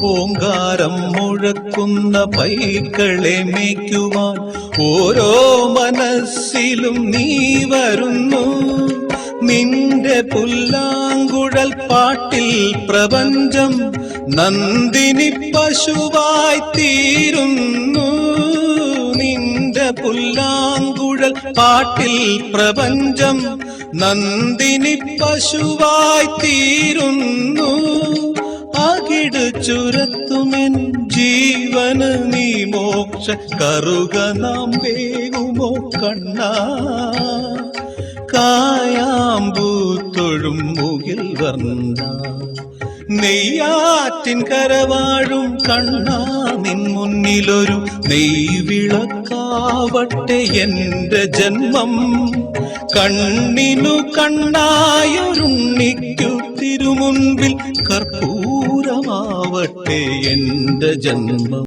ഓങ്കാരം മുഴക്കുന്ന പൈക്കളെ മേയ്ക്കുവാൻ ഓരോ മനസ്സിലും നീ വരുന്നു. നിന്റെ പുല്ലാങ്കുഴൽ പാട്ടിൽ പ്രപഞ്ചം നന്ദിനി പശുവായി തീരുന്നു. നിന്റെ പുല്ലാങ്കുഴൽ പാട്ടിൽ പ്രപഞ്ചം നന്ദിനി പശുവായി തീരുന്നു. അകിട് ചുരത്തുമെൻ ജീവന് നീ മോക്ഷ കറുക നാം വേകുമോ കണ്ണാ. കായാമ്പൂത്തൊഴും മുകിൽ വർണ്ണ നെയ്യാറ്റിൻ കരവാഴും കണ്ണാ. നിൻ മുന്നിലൊരു നെയ്വിളക്കാവട്ടെ എന്റെ ജന്മം. കണ്ണിനു കണ്ണായൊരുണ്ണിക്കു തിരുമുൻപിൽ കർപ്പൂരമാവട്ടെ എന്റെ ജന്മം.